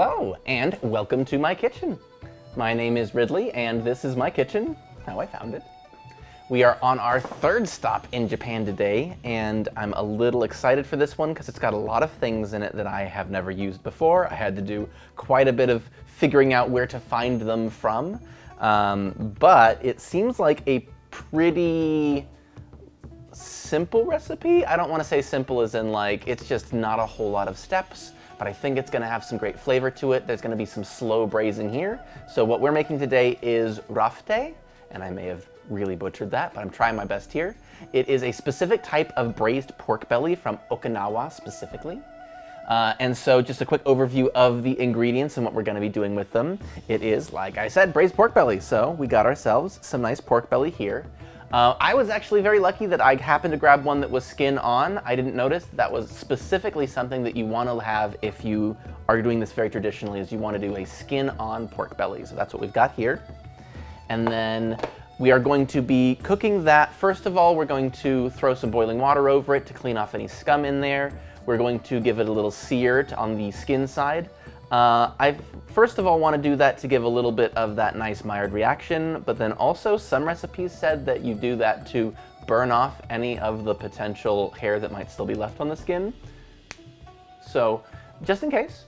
Hello, and welcome to my kitchen. My name is Ridley, and this is my kitchen, how I found it. We are on our third stop in Japan today, and I'm a little excited for this one because it's got a lot of things in it that I have never used before. I had to do quite a bit of figuring out where to find them from, but it seems like a pretty simple recipe. I don't want to say simple as in like it's just not a whole lot of steps, but I think it's going to have some great flavor to it. There's going to be some slow braising here. So what we're making today is Rafute, and I may have really butchered that, but I'm trying my best here. It is a specific type of braised pork belly from Okinawa specifically. And so just a quick overview of the ingredients and what we're going to be doing with them. It is, like I said, braised pork belly. So we got ourselves some nice pork belly here. I was actually very lucky that I happened to grab one that was skin on. I didn't notice that was specifically something that you want to have if you are doing this very traditionally, is you want to do a skin on pork belly. So that's what we've got here. And then we are going to be cooking that. First of all, we're going to throw some boiling water over it to clean off any scum in there. We're going to give it a little sear on the skin side. I first of all want to do that to give a little bit of that nice mired reaction, but then also some recipes said that you do that to burn off any of the potential hair that might still be left on the skin. So just in case.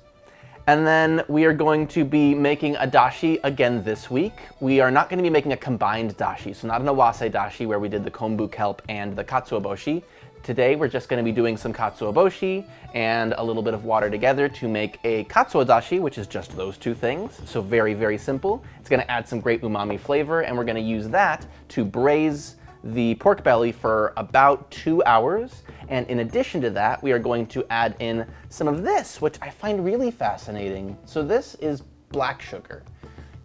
And then we are going to be making a dashi again this week. We are not going to be making a combined dashi, so not an awase dashi where we did the kombu kelp and the katsuoboshi. Today we're just going to be doing some katsuoboshi and a little bit of water together to make a katsuo dashi, which is just those two things. So very, very simple. It's going to add some great umami flavor, and we're going to use that to braise the pork belly for about 2 hours. And in addition to that, we are going to add in some of this, which I find really fascinating. So this is black sugar,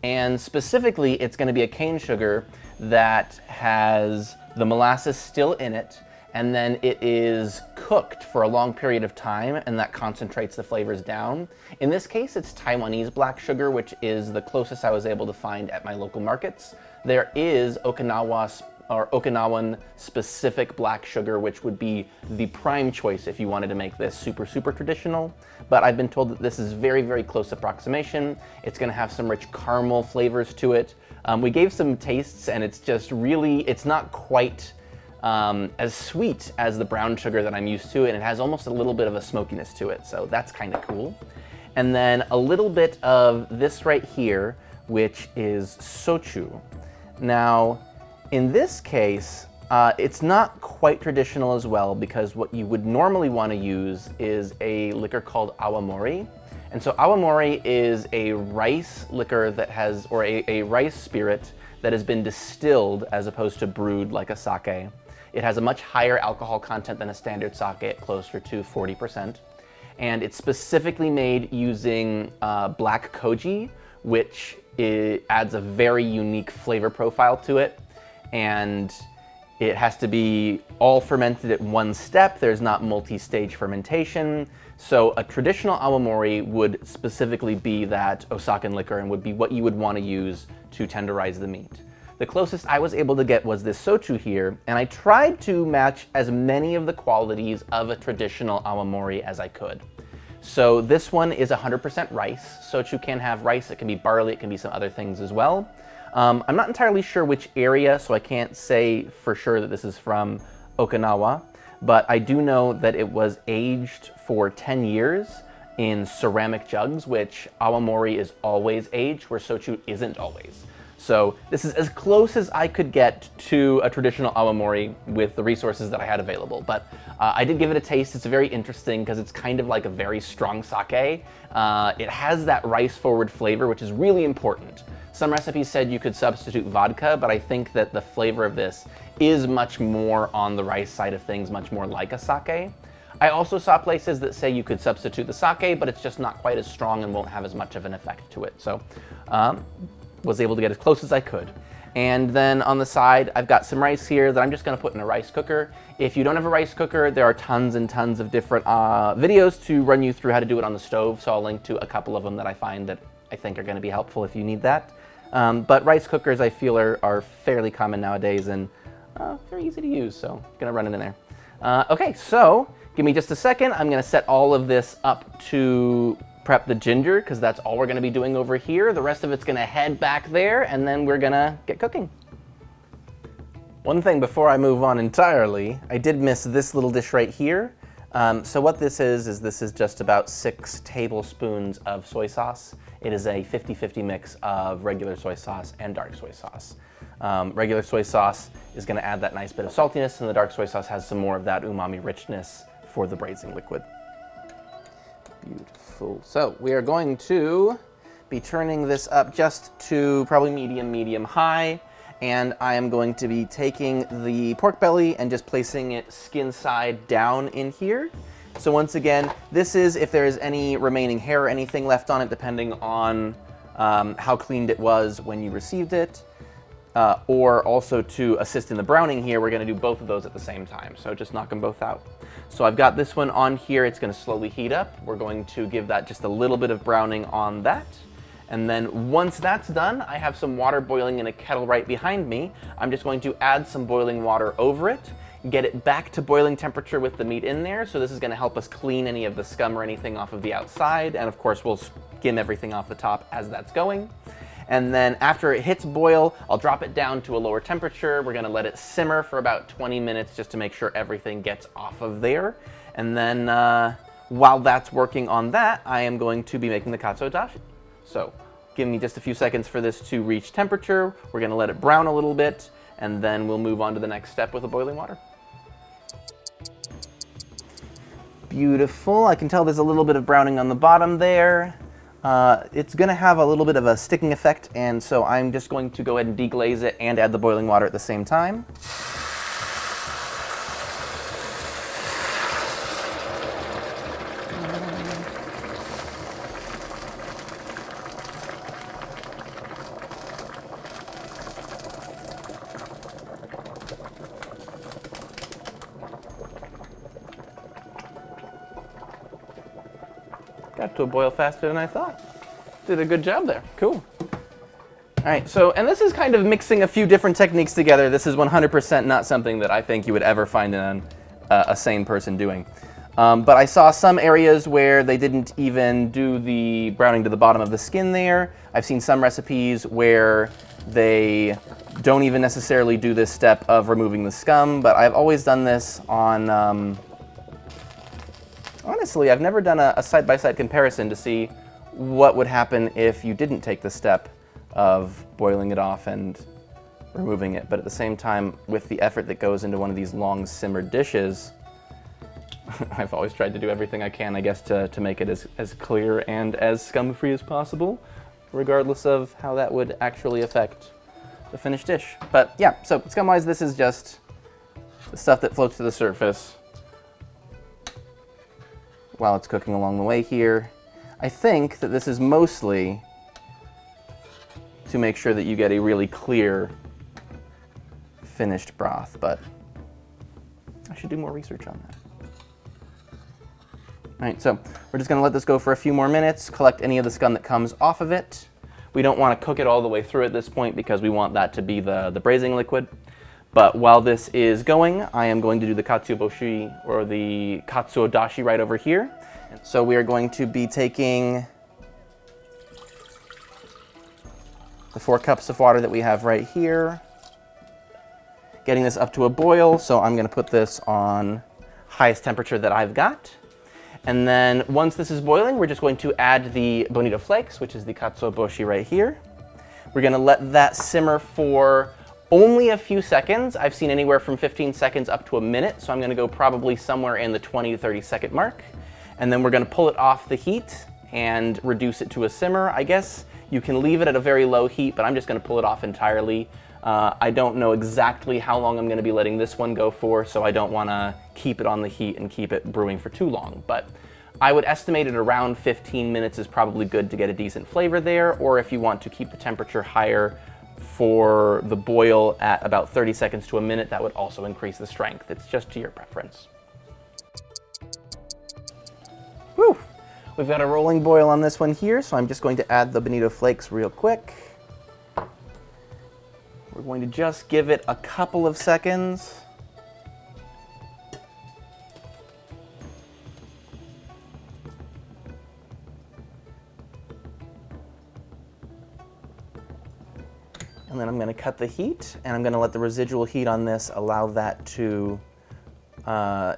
and specifically it's going to be a cane sugar that has the molasses still in it, and then it is cooked for a long period of time, and that concentrates the flavors down. In this case, it's Taiwanese black sugar, which is the closest I was able to find at my local markets. There is Okinawan specific black sugar, which would be the prime choice if you wanted to make this super, super traditional. But I've been told that this is very, very close approximation. It's gonna have some rich caramel flavors to it. We gave some tastes, and it's just really, it's not quite as sweet as the brown sugar that I'm used to, and it has almost a little bit of a smokiness to it, so that's kind of cool. And then a little bit of this right here, which is sochu. Now, in this case, it's not quite traditional as well, because what you would normally want to use is a liquor called awamori. And so awamori is a rice liquor that has, or a rice spirit that has been distilled as opposed to brewed like a sake. It has a much higher alcohol content than a standard sake at closer to 40%. And it's specifically made using black koji, which adds a very unique flavor profile to it. And it has to be all fermented at one step. There's not multi-stage fermentation. So a traditional awamori would specifically be that Osakan liquor and would be what you would want to use to tenderize the meat. The closest I was able to get was this sochu here, and I tried to match as many of the qualities of a traditional awamori as I could. So this one is 100% rice. Sochu can have rice, it can be barley, it can be some other things as well. I'm not entirely sure which area, so I can't say for sure that this is from Okinawa, but I do know that it was aged for 10 years in ceramic jugs, which awamori is always aged, where sochu isn't always. So this is as close as I could get to a traditional awamori with the resources that I had available. But I did give it a taste. It's very interesting because it's kind of like a very strong sake. It has that rice-forward flavor, which is really important. Some recipes said you could substitute vodka, but I think that the flavor of this is much more on the rice side of things, much more like a sake. I also saw places that say you could substitute the sake, but it's just not quite as strong and won't have as much of an effect to it. So was able to get as close as I could. And then on the side, I've got some rice here that I'm just gonna put in a rice cooker. If you don't have a rice cooker, there are tons and tons of different videos to run you through how to do it on the stove. So I'll link to a couple of them that I find that I think are gonna be helpful if you need that. But rice cookers, I feel, are fairly common nowadays and very easy to use, so I'm gonna run it in there. Okay, so give me just a second. I'm gonna set all of this up to prep the ginger, because that's all we're going to be doing over here. The rest of it's going to head back there, and then we're going to get cooking. One thing before I move on entirely, I did miss this little dish right here. So what this is this is just about 6 tablespoons of soy sauce. It is a 50-50 mix of regular soy sauce and dark soy sauce. Regular soy sauce is going to add that nice bit of saltiness, and the dark soy sauce has some more of that umami richness for the braising liquid. Beautiful. So we are going to be turning this up just to probably medium high, and I am going to be taking the pork belly and just placing it skin side down in here. So once again, this is if there is any remaining hair or anything left on it, depending on how cleaned it was when you received it. Or also to assist in the browning here, we're going to do both of those at the same time. So just knock them both out. So I've got this one on here. It's going to slowly heat up. We're going to give that just a little bit of browning on that. And then once that's done, I have some water boiling in a kettle right behind me. I'm just going to add some boiling water over it, get it back to boiling temperature with the meat in there. So this is going to help us clean any of the scum or anything off of the outside. And of course, we'll skim everything off the top as that's going. And then after it hits boil, I'll drop it down to a lower temperature. We're going to let it simmer for about 20 minutes just to make sure everything gets off of there. And then while that's working on that, I am going to be making the katsu dashi. So give me just a few seconds for this to reach temperature. We're going to let it brown a little bit, and then we'll move on to the next step with the boiling water. Beautiful. I can tell there's a little bit of browning on the bottom there. It's going to have a little bit of a sticking effect, and so I'm just going to go ahead and deglaze it and add the boiling water at the same time. Got to a boil faster than I thought. Did a good job there. Cool. All right, so, and this is kind of mixing a few different techniques together. This is 100% not something that I think you would ever find a sane person doing. But I saw some areas where they didn't even do the browning to the bottom of the skin there. I've seen some recipes where they don't even necessarily do this step of removing the scum, but I've always done this on, honestly, I've never done a side-by-side comparison to see what would happen if you didn't take the step of boiling it off and removing it. But at the same time, with the effort that goes into one of these long simmered dishes, I've always tried to do everything I can, I guess, to make it as clear and as scum-free as possible, regardless of how that would actually affect the finished dish. But yeah, so scum-wise, this is just the stuff that floats to the surface while it's cooking along the way here. I think that this is mostly to make sure that you get a really clear finished broth, but I should do more research on that. All right, so we're just gonna let this go for a few more minutes, collect any of the scum that comes off of it. We don't wanna cook it all the way through at this point because we want that to be the braising liquid. But while this is going, I am going to do the katsuobushi, or the katsuo dashi, right over here. So we are going to be taking the 4 cups of water that we have right here, getting this up to a boil. So I'm going to put this on highest temperature that I've got. And then once this is boiling, we're just going to add the bonito flakes, which is the katsuobushi right here. We're going to let that simmer for only a few seconds. I've seen anywhere from 15 seconds up to a minute, so I'm going to go probably somewhere in the 20 to 30 second mark. And then we're going to pull it off the heat and reduce it to a simmer. I guess you can leave it at a very low heat, but I'm just going to pull it off entirely. I don't know exactly how long I'm going to be letting this one go for, so I don't want to keep it on the heat and keep it brewing for too long. But I would estimate it around 15 minutes is probably good to get a decent flavor there, or if you want to keep the temperature higher for the boil at about 30 seconds to a minute, that would also increase the strength. It's just to your preference. Whew. We've got a rolling boil on this one here, so I'm just going to add the bonito flakes real quick. We're going to just give it a couple of seconds. And then I'm gonna cut the heat, and I'm gonna let the residual heat on this allow that to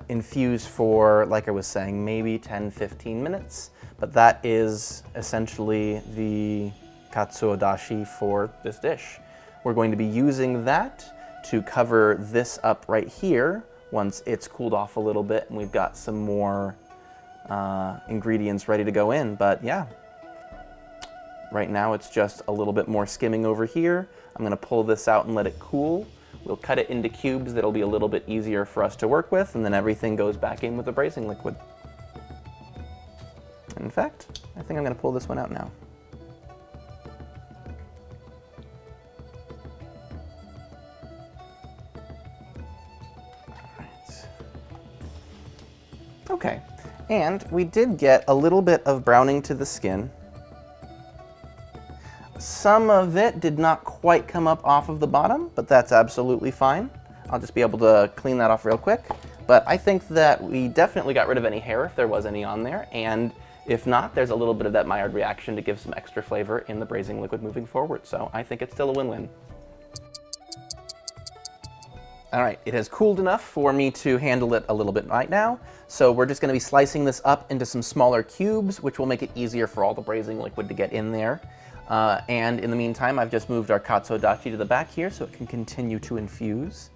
infuse for, like I was saying, maybe 10-15 minutes. But that is essentially the katsuo dashi for this dish. We're going to be using that to cover this up right here once it's cooled off a little bit and we've got some more ingredients ready to go in. But yeah, right now it's just a little bit more skimming over here. I'm gonna pull this out and let it cool. We'll cut it into cubes that'll be a little bit easier for us to work with, and then everything goes back in with the braising liquid. In fact, I think I'm gonna pull this one out now. Okay, and we did get a little bit of browning to the skin. Some of it did not quite come up off of the bottom, but that's absolutely fine. I'll just be able to clean that off real quick. But I think that we definitely got rid of any hair if there was any on there, and if not, there's a little bit of that Maillard reaction to give some extra flavor in the braising liquid moving forward. So I think it's still a win-win. All right, it has cooled enough for me to handle it a little bit right now. So we're just gonna be slicing this up into some smaller cubes, which will make it easier for all the braising liquid to get in there. And in the meantime, I've just moved our katsuo dashi to the back here so it can continue to infuse.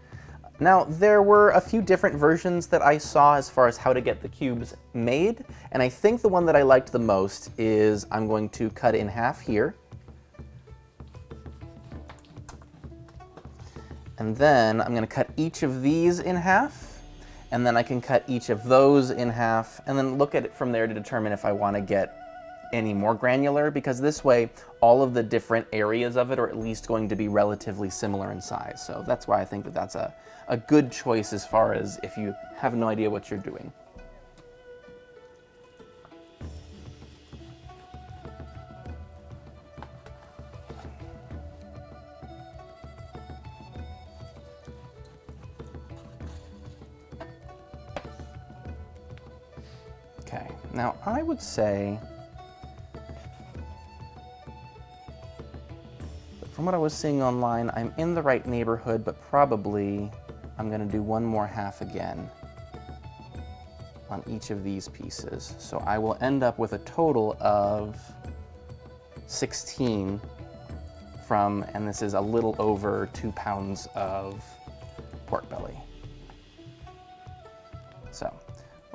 Now, there were a few different versions that I saw as far as how to get the cubes made, and I think the one that I liked the most is I'm going to cut it in half here. And then I'm gonna cut each of these in half, and then I can cut each of those in half, and then look at it from there to determine if I wanna get any more granular, because this way all of the different areas of it are at least going to be relatively similar in size. So that's why I think that that's a good choice as far as if you have no idea what you're doing. Okay, now I would say, from what I was seeing online, I'm in the right neighborhood, but probably I'm gonna do one more half again on each of these pieces. So I will end up with a total of 16 from, and this is a little over 2 pounds of pork belly. So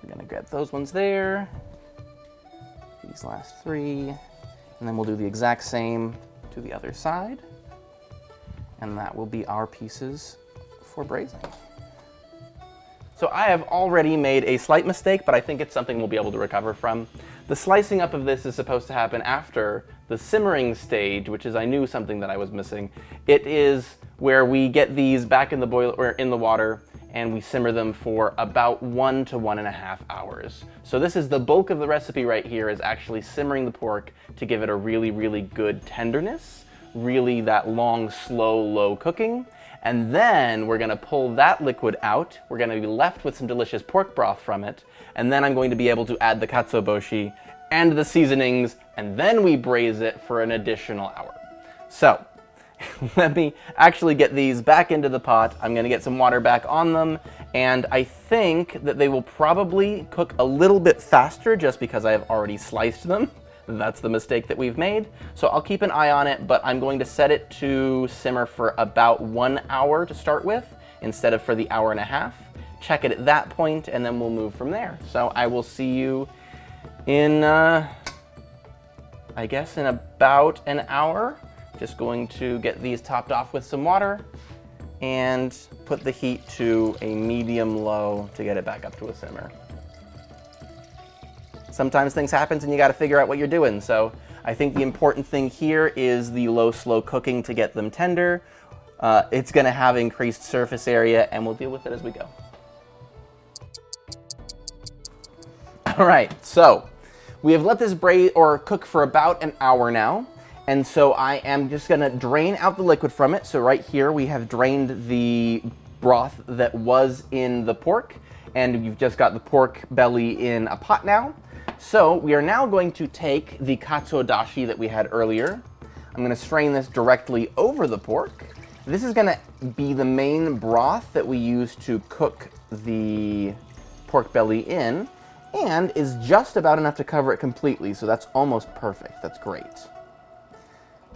we're gonna get those ones there, these last 3, and then we'll do the exact same to the other side. And that will be our pieces for braising. So I have already made a slight mistake, but I think it's something we'll be able to recover from. The slicing up of this is supposed to happen after the simmering stage, which is, I knew, something that I was missing. It is where we get these back in the boiler or in the water, and we simmer them for about 1 to 1.5 hours. So this is the bulk of the recipe right here, is actually simmering the pork to give it a really, really good tenderness. Really that long, slow, low cooking. And then we're gonna pull that liquid out. We're gonna be left with some delicious pork broth from it. And then I'm going to be able to add the katsuobushi and the seasonings, and then we braise it for an additional hour. So let me actually get these back into the pot. I'm gonna get some water back on them, and I think that they will probably cook a little bit faster just because I have already sliced them. That's the mistake that we've made. So I'll keep an eye on it, but I'm going to set it to simmer for about 1 hour to start with, instead of for the 1.5 hours. Check it at that point, and then we'll move from there. So I will see you in, I guess, in about an hour. Just going to get these topped off with some water and put the heat to a medium-low to get it back up to a simmer. Sometimes things happen and you got to figure out what you're doing. So I think the important thing here is the low, slow cooking to get them tender. It's going to have increased surface area, and we'll deal with it as we go. All right, so we have let this braise or cook for about an hour now. And so I am just going to drain out the liquid from it. So right here we have drained the broth that was in the pork, and you've just got the pork belly in a pot now. So we are now going to take the katsuo dashi that we had earlier. I'm gonna strain this directly over the pork. This is gonna be the main broth that we use to cook the pork belly in, and is just about enough to cover it completely, so that's almost perfect. That's great.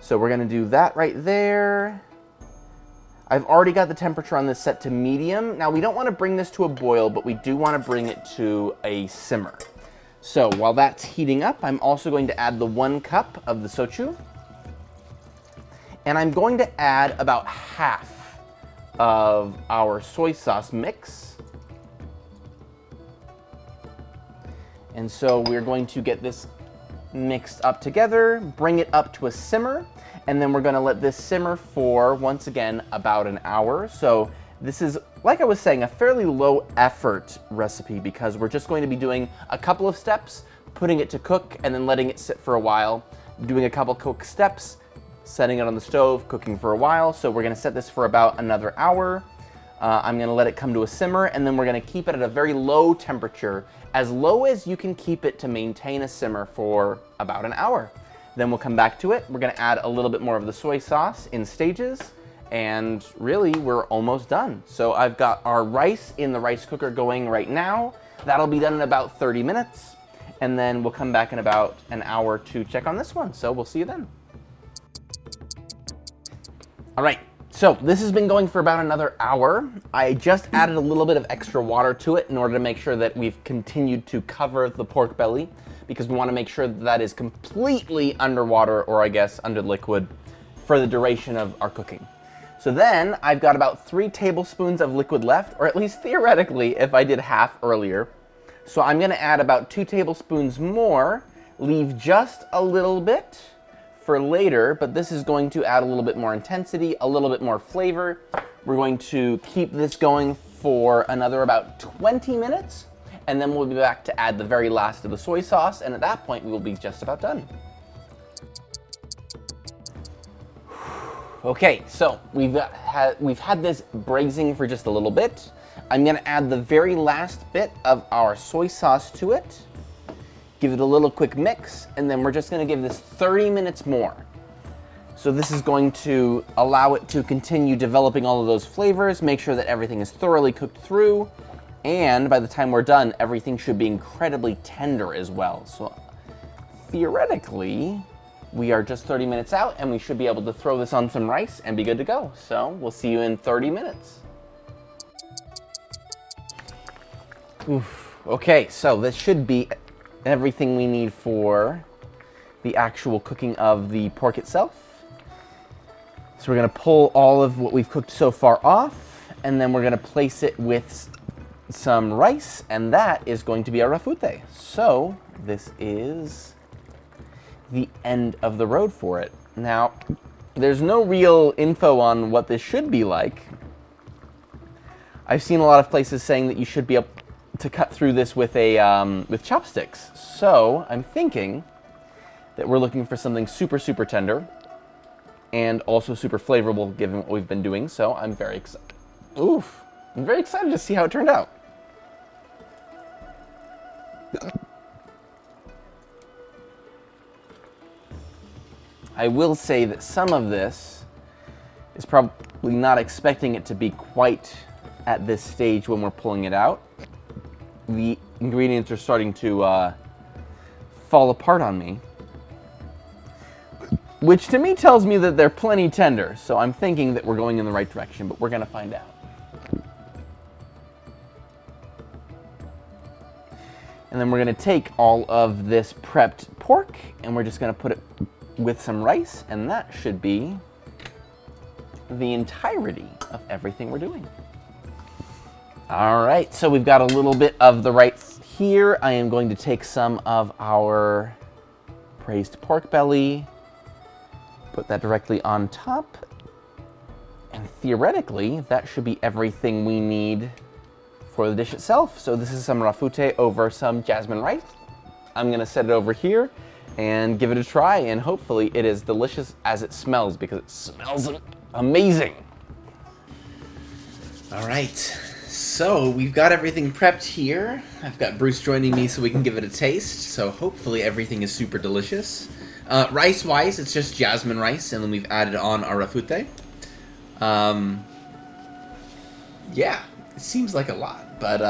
So we're gonna do that right there. I've already got the temperature on this set to medium. Now we don't wanna bring this to a boil, but we do wanna bring it to a simmer. So while that's heating up, I'm also going to add the 1 cup of the sochu. And I'm going to add about half of our soy sauce mix. And so we're going to get this mixed up together, bring it up to a simmer, and then we're gonna let this simmer for, once again, about an hour. So this is, like I was saying, a fairly low effort recipe because we're just going to be doing a couple of steps, putting it to cook, and then letting it sit for a while, doing a couple cook steps, setting it on the stove, cooking for a while. So we're gonna set this for about another hour. I'm gonna let it come to a simmer, and then we're gonna keep it at a very low temperature, as low as you can keep it to maintain a simmer for about an hour. Then we'll come back to it. We're gonna add a little bit more of the soy sauce in stages, and really we're almost done. So I've got our rice in the rice cooker going right now. That'll be done in about 30 minutes, and then we'll come back in about an hour to check on this one. So we'll see you then. All right, so this has been going for about another hour. I just added a little bit of extra water to it in order to make sure that we've continued to cover the pork belly, because we want to make sure that that is completely underwater, or I guess under liquid, for the duration of our cooking. So then I've got about 3 tablespoons of liquid left, or at least theoretically if I did half earlier. So I'm gonna add about 2 tablespoons more, leave just a little bit for later, but this is going to add a little bit more intensity, a little bit more flavor. We're going to keep this going for another about 20 minutes, and then we'll be back to add the very last of the soy sauce, and at that point we will be just about done. Okay, so we've had this braising for just a little bit. I'm gonna add the very last bit of our soy sauce to it, give it a little quick mix, and then we're just gonna give this 30 minutes more. So this is going to allow it to continue developing all of those flavors, make sure that everything is thoroughly cooked through, and by the time we're done, everything should be incredibly tender as well. So theoretically, we are just 30 minutes out, and we should be able to throw this on some rice and be good to go. So we'll see you in 30 minutes. Oof. Okay, so this should be everything we need for the actual cooking of the pork itself. So we're gonna pull all of what we've cooked so far off, and then we're gonna place it with some rice, and that is going to be our rafute. So this is the end of the road for it. Now, there's no real info on what this should be like. I've seen a lot of places saying that you should be able to cut through this with with chopsticks. So I'm thinking that we're looking for something super, super tender and also super flavorful given what we've been doing. So I'm very excited. Oof. I'm very excited to see how it turned out. I will say that some of this is probably not expecting it to be quite at this stage when we're pulling it out. The ingredients are starting to fall apart on me, which to me tells me that they're plenty tender. So I'm thinking that we're going in the right direction, but we're gonna find out. And then we're gonna take all of this prepped pork and we're just gonna put it with some rice, and that should be the entirety of everything we're doing. All right, so we've got a little bit of the rice here. I am going to take some of our braised pork belly, put that directly on top, and theoretically, that should be everything we need for the dish itself. So this is some rafute over some jasmine rice. I'm gonna set it over here and give it a try, and hopefully it is delicious as it smells, because it smells amazing. All right, so we've got everything prepped here. I've got Bruce joining me so we can give it a taste, so hopefully everything is super delicious. Rice-wise, it's just jasmine rice, and then we've added on our Rafute. Yeah, it seems like a lot, but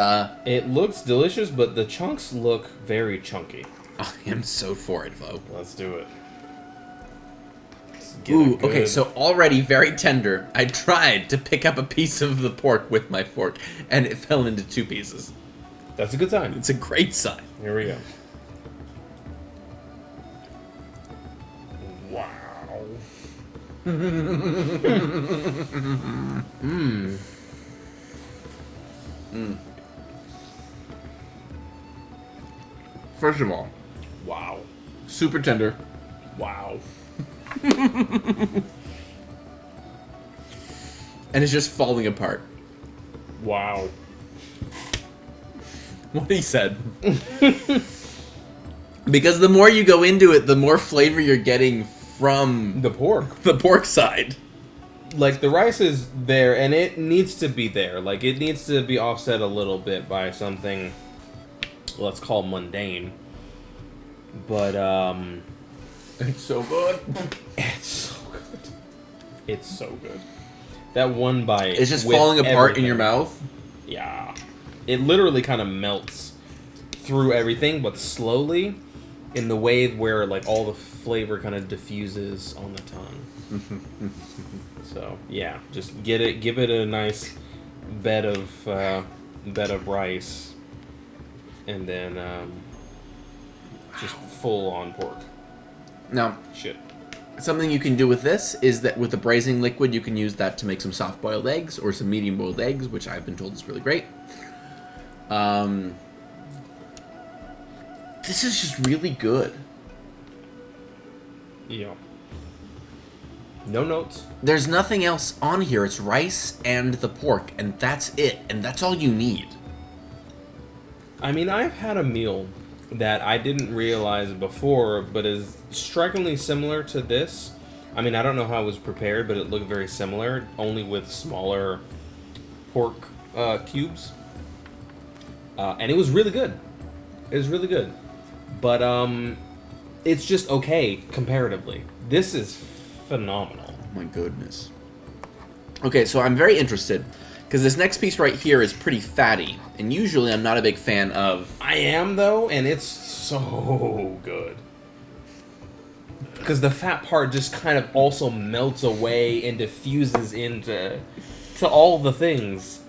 it looks delicious, but the chunks look very chunky. I am so for it, Vo. Let's do it. Ooh, okay, so already very tender. I tried to pick up a piece of the pork with my fork, and it fell into 2 pieces. That's a good sign. It's a great sign. Here we go. Wow. First of all, Wow. super tender. Wow. And it's just falling apart. Wow. What he said. Because the more you go into it, the more flavor you're getting from The pork. the pork side. Like, the rice is there, and it needs to be there. Like, it needs to be offset a little bit by something, let's call mundane. But, It's so good. it's so good. It's so good. That one bite. It's just with falling apart in everything. your mouth. Yeah. It literally kind of melts through everything, but slowly, in the way where, like, all the flavor kind of diffuses on the tongue. So, yeah, just give it a nice bed of rice, and then just full on pork. Now, Shit. something you can do with this is that with the braising liquid, you can use that to make some soft-boiled eggs or some medium-boiled eggs, which I've been told is really great. This is just really good. Yeah. No notes. There's nothing else on here. It's rice and the pork, and that's it. And that's all you need. I mean, I've had a meal that I didn't realize before, but is strikingly similar to this. I mean, I don't know how it was prepared, but it looked very similar, only with smaller pork cubes. And it was really good. It was really good. But it's just okay comparatively. This is phenomenal. Oh my goodness. Okay, so I'm very interested, because this next piece right here is pretty fatty, and usually I'm not a big fan of... I am, though, and it's so good. Because the fat part just kind of also melts away and diffuses into all the things.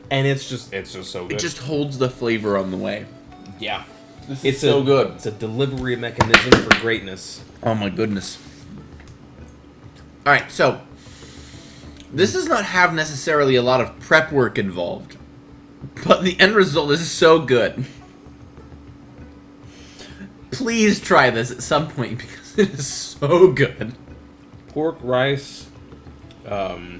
And it's just so good. It just holds the flavor on the way. Yeah. It's so good. It's a delivery mechanism for greatness. Oh my goodness. Alright, so... this does not have necessarily a lot of prep work involved, but the end result is so good. Please try this at some point, because it is so good. Pork, rice, You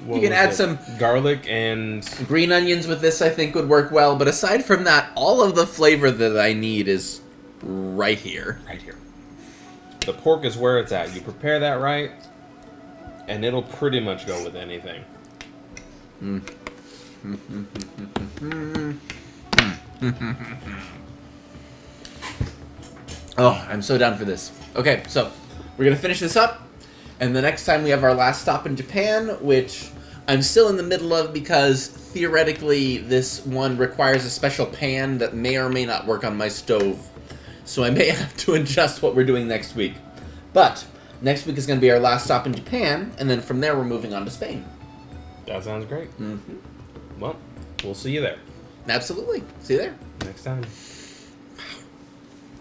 can add some garlic and green onions with this, I think would work well, but aside from that, all of the flavor that I need is right here. right here. The pork is where it's at. You prepare that right, and it'll pretty much go with anything. Oh, I'm so down for this. Okay, so we're going to finish this up, and the next time we have our last stop in Japan, which I'm still in the middle of because theoretically this one requires a special pan that may or may not work on my stove. So I may have to adjust what we're doing next week. But next week is going to be our last stop in Japan, and then from there we're moving on to Spain. That sounds great. Mm-hmm. Well, we'll see you there Absolutely. See you there. next time.